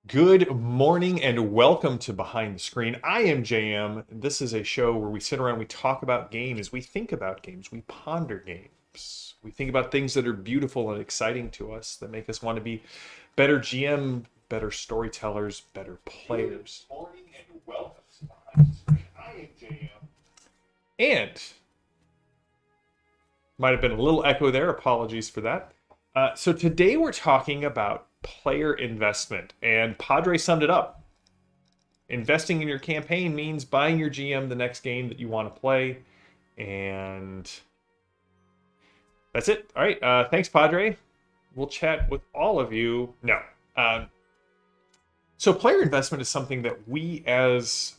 Good morning and welcome to Behind the Screen. I am JM. This is a show where we sit around, we talk about games, we think about games, we ponder games. We think about things that are beautiful and exciting to us that make us want to be better GM, better storytellers, better players. Good morning and welcome to Behind the Screen. I am JM. And might have been a little echo there. Apologies for that. So today we're talking about player investment, and Padre summed it up. Investing in your campaign means buying your GM the next game that you want to play, and that's it. All right, thanks, Padre. We'll chat with all of you. No. So player investment is something that we as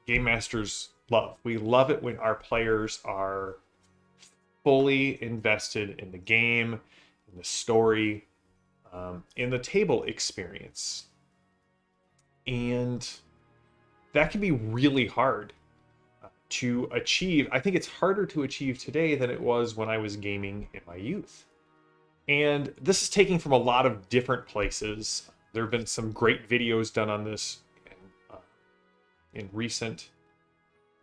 game masters love. We love it when our players are fully invested in the game, in the story, in the table experience. And that can be really hard to achieve. I think it's harder to achieve today than it was when I was gaming in my youth. And this is taken from a lot of different places. There have been some great videos done on this in recent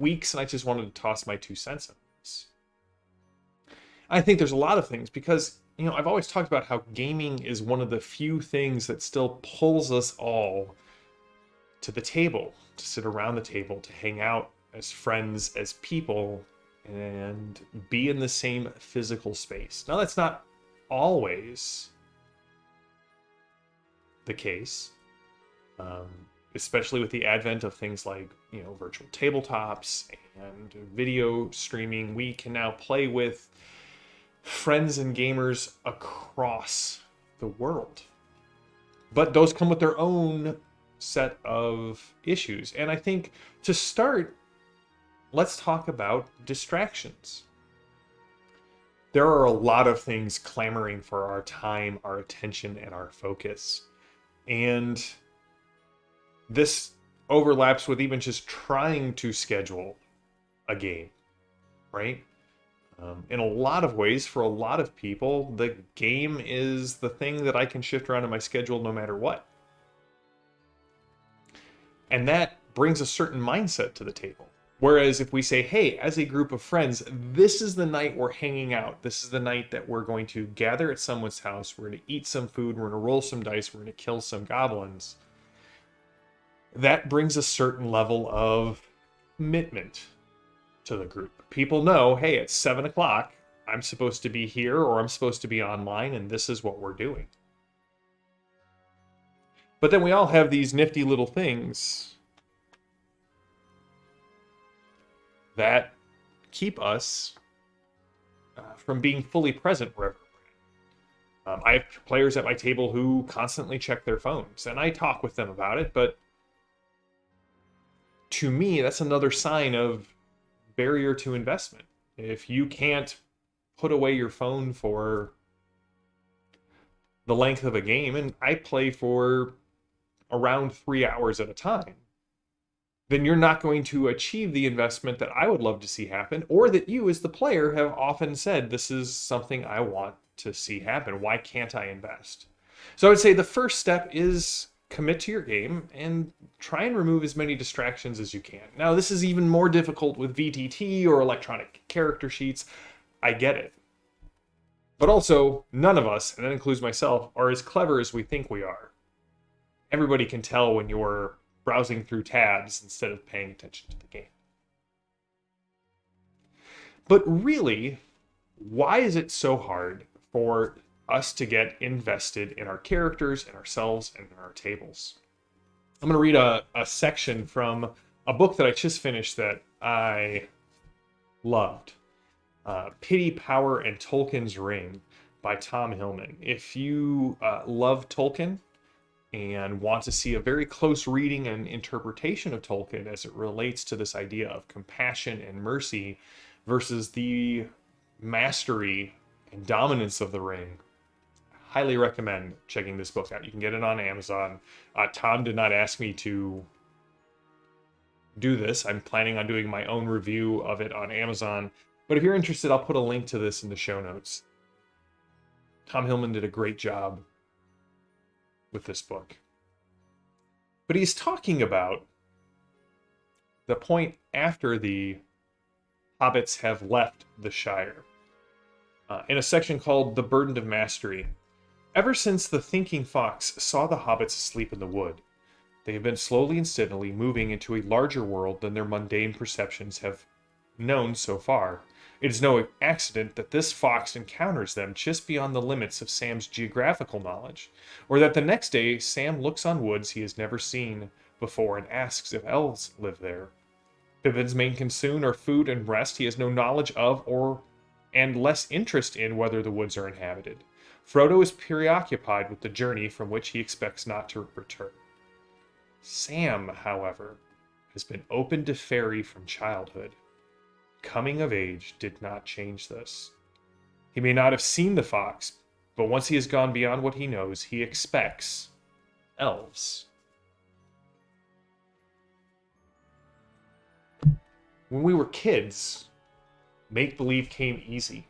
weeks, and I just wanted to toss my 2 cents on this. I think there's a lot of things because I've always talked about how gaming is one of the few things that still pulls us all to the table, to sit around the table, to hang out as friends, as people, and be in the same physical space. Now, that's not always the case, especially with the advent of things like, virtual tabletops and video streaming. We can now play with friends and gamers across the world. But those come with their own set of issues. And I think to start, let's talk about distractions. There are a lot of things clamoring for our time, our attention, and our focus. And this overlaps with even just trying to schedule a game, right? In a lot of ways, for a lot of people, the game is the thing that I can shift around in my schedule no matter what. And that brings a certain mindset to the table. Whereas if we say, hey, as a group of friends, this is the night we're hanging out. This is the night that we're going to gather at someone's house. We're going to eat some food. We're going to roll some dice. We're going to kill some goblins. That brings a certain level of commitment to the group. People know, hey, it's 7 o'clock. I'm supposed to be here or I'm supposed to be online, and this is what we're doing. But then we all have these nifty little things that keep us from being fully present wherever we're at. I have players at my table who constantly check their phones, and I talk with them about it, but to me, that's another sign of barrier to investment. If you can't put away your phone for the length of a game, and I play for around 3 hours at a time, then you're not going to achieve the investment that I would love to see happen, or that you as the player have often said, this is something I want to see happen. Why can't I invest? So I would say the first step is commit to your game and try and remove as many distractions as you can. Now, this is even more difficult with VTT or electronic character sheets. I get it. But also, none of us, and that includes myself, are as clever as we think we are. Everybody can tell when you're browsing through tabs instead of paying attention to the game. But really, why is it so hard for us to get invested in our characters and ourselves and in our tables? I'm going to read a section from a book that I just finished that I loved. Pity, Power, and Tolkien's Ring by Tom Hillman. If you love Tolkien and want to see a very close reading and interpretation of Tolkien as it relates to this idea of compassion and mercy versus the mastery and dominance of the ring, highly recommend checking this book out. You can get it on Amazon. Tom did not ask me to do this. I'm planning on doing my own review of it on Amazon. But if you're interested, I'll put a link to this in the show notes. Tom Hillman did a great job with this book. But he's talking about the point after the hobbits have left the Shire, in a section called The Burden of Mastery. Ever since the thinking fox saw the hobbits asleep in the wood, they have been slowly and steadily moving into a larger world than their mundane perceptions have known so far. It is no accident that this fox encounters them just beyond the limits of Sam's geographical knowledge, or that the next day Sam looks on woods he has never seen before and asks if elves live there. Pippin's main concern are food and rest. He has no knowledge of and less interest in whether the woods are inhabited. Frodo is preoccupied with the journey from which he expects not to return. Sam, however, has been open to fairy from childhood. Coming of age did not change this. He may not have seen the fox, but once he has gone beyond what he knows, he expects elves. When we were kids, make-believe came easy.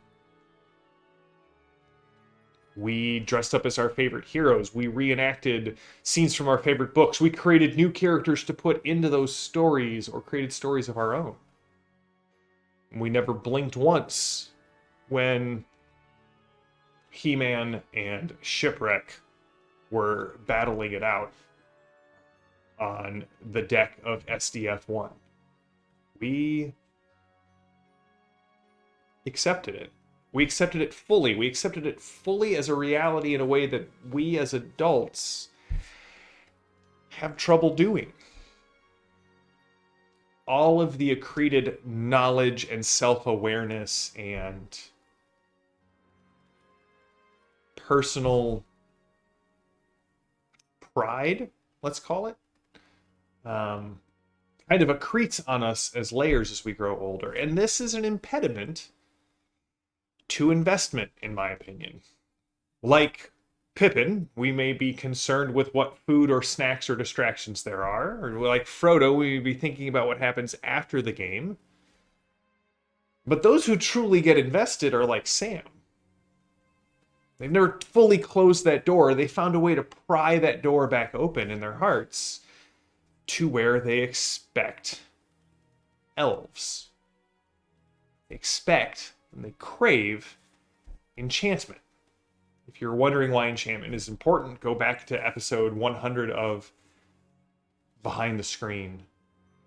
We dressed up as our favorite heroes. We reenacted scenes from our favorite books. We created new characters to put into those stories or created stories of our own. We never blinked once when He-Man and Shipwreck were battling it out on the deck of SDF-1. We accepted it. We accepted it fully. We accepted it fully as a reality in a way that we as adults have trouble doing. All of the accreted knowledge and self-awareness and personal pride, let's call it, kind of accretes on us as layers as we grow older. And this is an impediment to investment, in my opinion. Like Pippin, we may be concerned with what food or snacks or distractions there are. Or like Frodo, we may be thinking about what happens after the game. But those who truly get invested are like Sam. They've never fully closed that door. They found a way to pry that door back open in their hearts to where they expect elves. They expect and they crave enchantment. If you're wondering why enchantment is important, go back to episode 100 of Behind the Screen,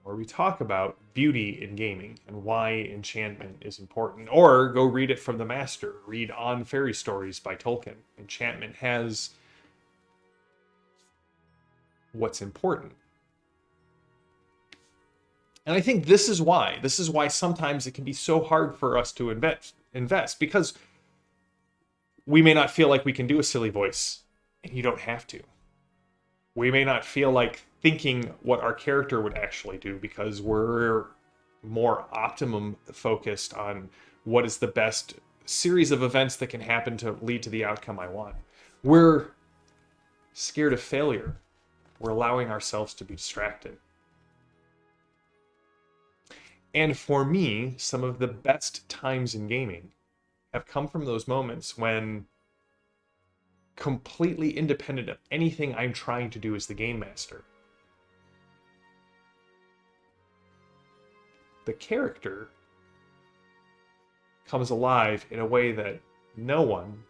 where we talk about beauty in gaming and why enchantment is important. Or go read it from the master. Read On Fairy Stories by Tolkien. Enchantment has what's important. And I think this is why. This is why sometimes it can be so hard for us to invest, because we may not feel like we can do a silly voice, and you don't have to. We may not feel like thinking what our character would actually do because we're more optimum focused on what is the best series of events that can happen to lead to the outcome I want. We're scared of failure. We're allowing ourselves to be distracted. And for me, some of the best times in gaming have come from those moments when, completely independent of anything I'm trying to do as the game master, the character comes alive in a way that no one,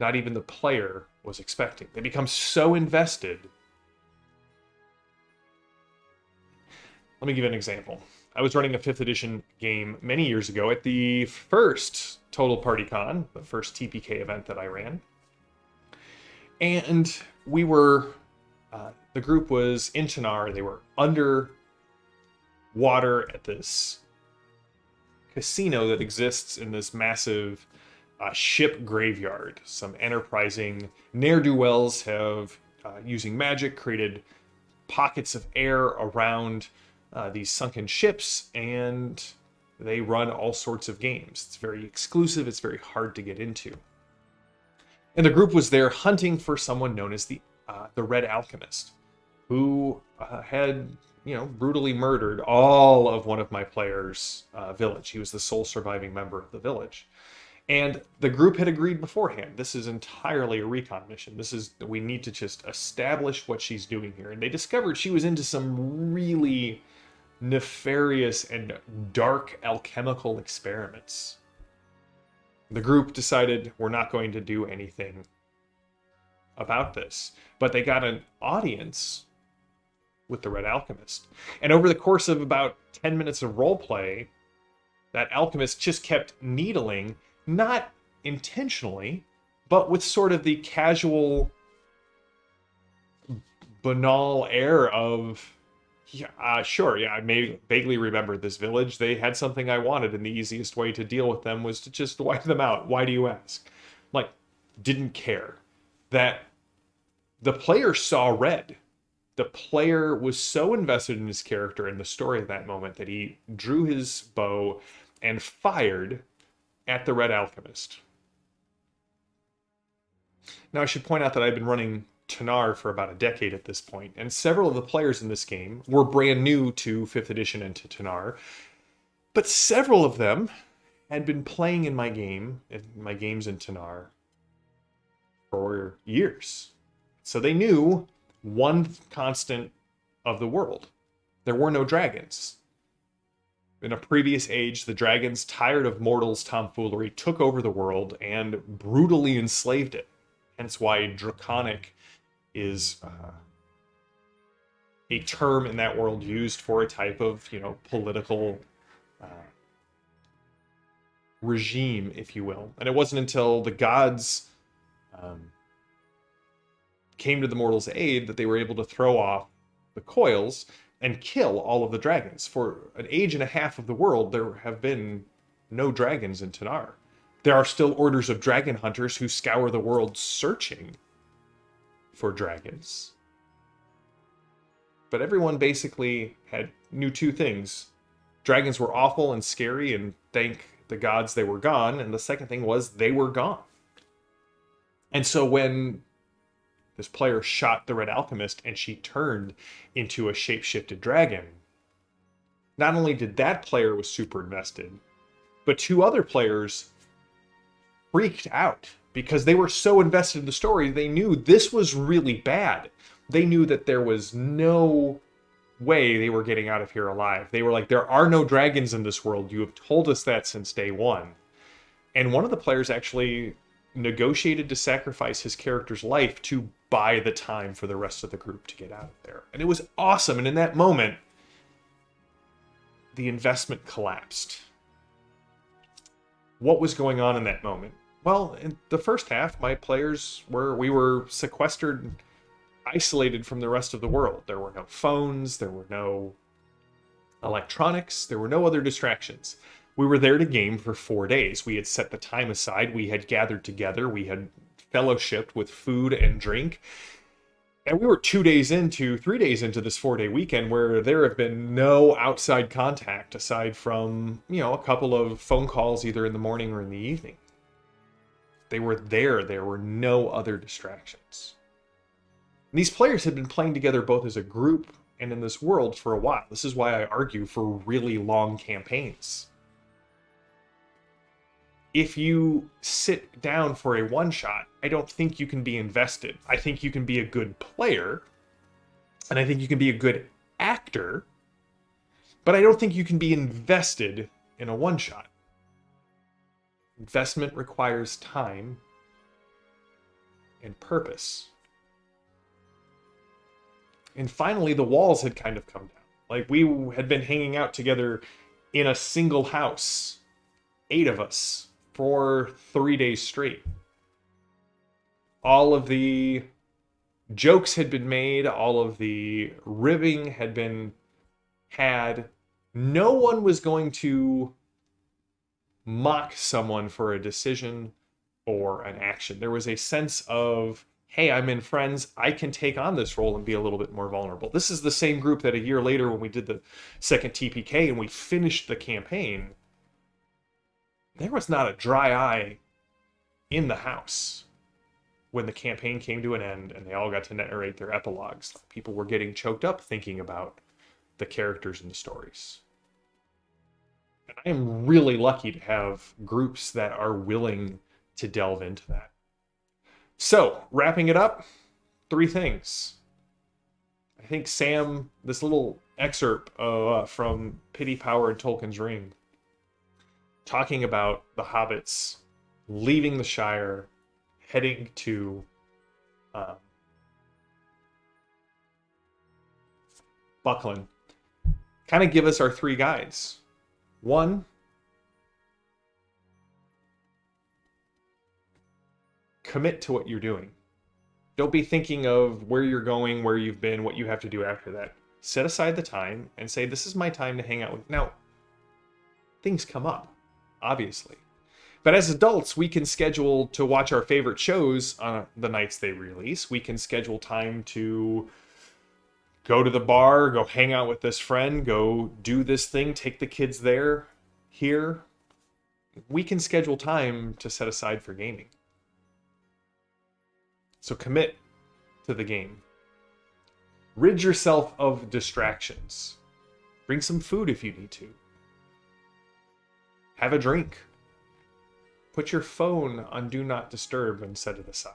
not even the player, was expecting. They become so invested. Let me give you an example. I was running a 5th edition game many years ago at the first Total Party Con, the first TPK event that I ran. And we were, the group was in Chinar. They were under water at this casino that exists in this massive ship graveyard. Some enterprising ne'er-do-wells have, using magic, created pockets of air around these sunken ships, and they run all sorts of games. It's very exclusive. It's very hard to get into. And the group was there hunting for someone known as the Red Alchemist, who had, brutally murdered all of one of my players' village. He was the sole surviving member of the village. And the group had agreed beforehand, this is entirely a recon mission. We need to just establish what she's doing here. And they discovered she was into some really nefarious and dark alchemical experiments. The group decided we're not going to do anything about this. But they got an audience with the Red Alchemist. And over the course of about 10 minutes of roleplay, that alchemist just kept needling, not intentionally, but with sort of the casual, banal air of, yeah, sure, yeah, I may vaguely remember this village. They had something I wanted, and the easiest way to deal with them was to just wipe them out. Why do you ask? Like, didn't care. That the player saw red. The player was so invested in his character and the story at that moment that he drew his bow and fired at the Red Alchemist. Now, I should point out that I've been running Tanar for about a decade at this point, and several of the players in this game were brand new to 5th edition and to Tanar, but several of them had been playing in my games in Tanar for years. So they knew one constant of the world. There were no dragons. In a previous age, the dragons, tired of mortals' tomfoolery, took over the world and brutally enslaved it. Hence why draconic is a term in that world used for a type of, political regime, if you will. And it wasn't until the gods came to the mortals' aid that they were able to throw off the coils and kill all of the dragons. For an age and a half of the world, there have been no dragons in Tanar. There are still orders of dragon hunters who scour the world searching for dragons. But everyone basically knew two things. Dragons were awful and scary, and thank the gods they were gone. And the second thing was they were gone. And so when this player shot the Red Alchemist and she turned into a shape-shifted dragon, not only did that player was super invested, but two other players freaked out because they were so invested in the story. They knew this was really bad. They knew that there was no way they were getting out of here alive. They were like, there are no dragons in this world. You have told us that since day one. And one of the players actually negotiated to sacrifice his character's life to buy the time for the rest of the group to get out of there. And it was awesome. And in that moment, the investment collapsed. What was going on in that moment? Well, in the first half, we were sequestered, isolated from the rest of the world. There were no phones, there were no electronics, there were no other distractions. We were there to game for 4 days. We had set the time aside, we had gathered together, we had fellowshipped with food and drink. And we were 3 days into this 4-day weekend where there have been no outside contact aside from, a couple of phone calls either in the morning or in the evening. They were there. There were no other distractions. And these players had been playing together both as a group and in this world for a while. This is why I argue for really long campaigns. If you sit down for a one-shot, I don't think you can be invested. I think you can be a good player, and I think you can be a good actor, but I don't think you can be invested in a one-shot. Investment requires time and purpose. And finally, the walls had kind of come down. Like, we had been hanging out together in a single house, 8 of us, for 3 days straight. All of the jokes had been made, all of the ribbing had been had. No one was going to mock someone for a decision or an action. There was a sense of, hey, I'm in friends, I can take on this role and be a little bit more vulnerable. This is the same group that a year later when we did the second TPK and we finished the campaign, there was not a dry eye in the house when the campaign came to an end and they all got to narrate their epilogues. People were getting choked up thinking about the characters and the stories. And I am really lucky to have groups that are willing to delve into that. So, wrapping it up, 3 things. I think Sam, this little excerpt from Pity, Power, and Tolkien's Ring, talking about the hobbits leaving the Shire, heading to Buckland, kind of give us our 3 guides. 1, commit to what you're doing. Don't be thinking of where you're going, where you've been, what you have to do after that. Set aside the time and say, this is my time to hang out with. Now, things come up, obviously. But as adults, we can schedule to watch our favorite shows on the nights they release. We can schedule time to go to the bar, go hang out with this friend, go do this thing, take the kids there, here. We can schedule time to set aside for gaming. So commit to the game. Rid yourself of distractions. Bring some food if you need to. Have a drink. Put your phone on Do Not Disturb and set it aside.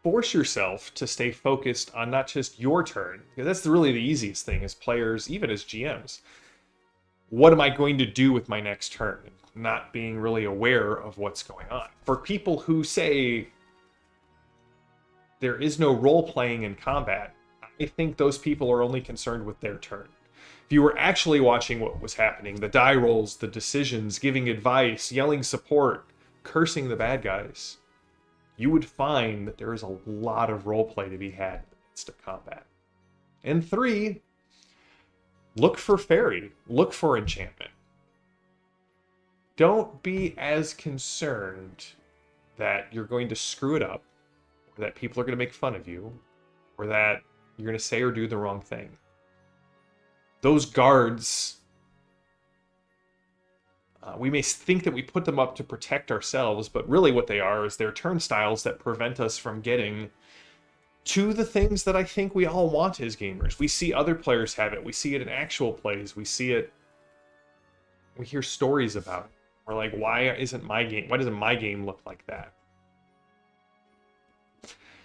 Force yourself to stay focused on not just your turn, because that's really the easiest thing as players, even as GMs. What am I going to do with my next turn? Not being really aware of what's going on. For people who say there is no role-playing in combat, I think those people are only concerned with their turn. If you were actually watching what was happening, the die rolls, the decisions, giving advice, yelling support, cursing the bad guys, you would find that there is a lot of roleplay to be had in the midst of combat. And 3, look for fairy, look for enchantment. Don't be as concerned that you're going to screw it up, or that people are going to make fun of you, or that you're going to say or do the wrong thing. Those guards, we may think that we put them up to protect ourselves, but really what they are is they're turnstiles that prevent us from getting to the things that I think we all want as gamers. We see other players have it. We see it in actual plays. We see it. We hear stories about it. We're like, why doesn't my game look like that?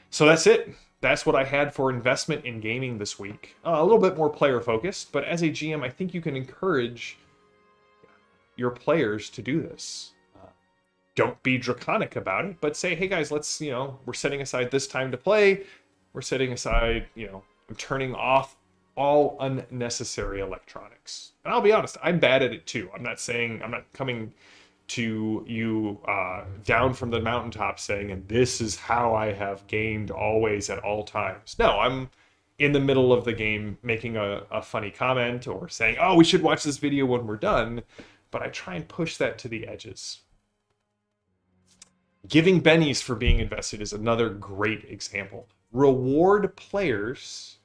So that's it. That's what I had for investment in gaming this week. A little bit more player focused, but as a GM, I think you can encourage your players to do this. Don't be draconic about it, but say, hey guys, let's, we're setting aside this time to play. We're setting aside, I'm turning off all unnecessary electronics. And I'll be honest, I'm bad at it too. I'm not coming to you down from the mountaintop saying, and this is how I have gamed always at all times. No, I'm in the middle of the game making a funny comment or saying, oh, we should watch this video when we're done. But I try and push that to the edges. Giving bennies for being invested is another great example. Reward players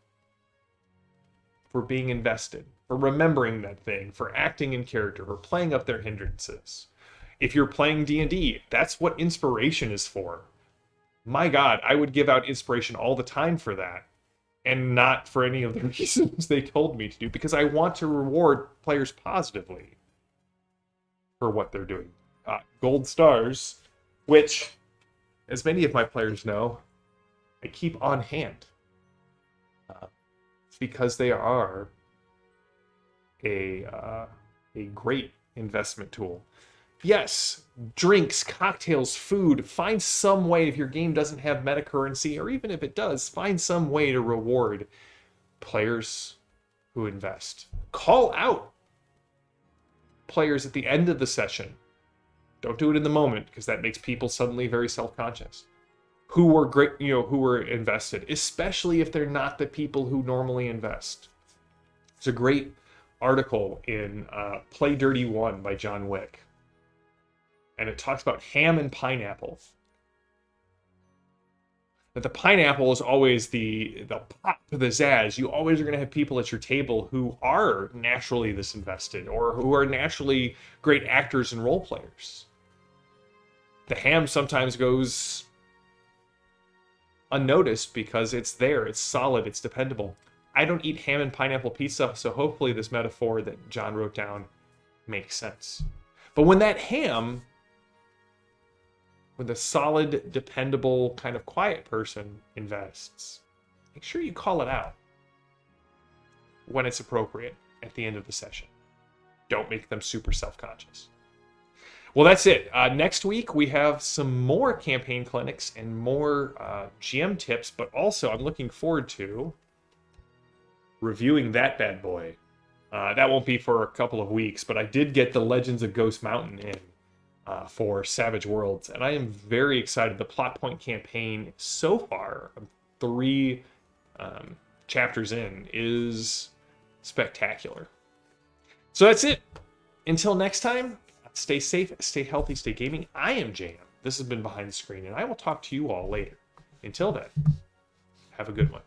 for being invested, for remembering that thing, for acting in character, for playing up their hindrances. If you're playing D&D, that's what inspiration is for. My God, I would give out inspiration all the time for that, and not for any of the reasons they told me to do, because I want to reward players positively for what they're doing. Gold stars, which, as many of my players know, I keep on hand. It's because they are a great investment tool. Yes, drinks, cocktails, food. Find some way, if your game doesn't have meta currency, or even if it does, find some way to reward players who invest. Call out players at the end of the session. Don't do it in the moment, because that makes people suddenly very self-conscious. Who were great, who were invested, especially if they're not the people who normally invest. There's a great article in Play Dirty 1 by John Wick. And it talks about ham and pineapple. That the pineapple is always the pop, the zazz. You always are going to have people at your table who are naturally this invested, or who are naturally great actors and role players. The ham sometimes goes unnoticed because it's there, it's solid, it's dependable. I don't eat ham and pineapple pizza, so hopefully this metaphor that John wrote down makes sense. But when that ham, when the solid, dependable, kind of quiet person invests, make sure you call it out when it's appropriate at the end of the session. Don't make them super self-conscious. Well, that's it. Next week, we have some more campaign clinics and more GM tips, but also I'm looking forward to reviewing that bad boy. That won't be for a couple of weeks, but I did get the Legends of Ghost Mountain in for Savage Worlds, and I am very excited. The plot point campaign so far, 3 chapters in, is spectacular. So that's it. Until next time, stay safe, stay healthy, stay gaming. I am JM. This has been Behind the Screen, and I will talk to you all later. Until then, have a good one.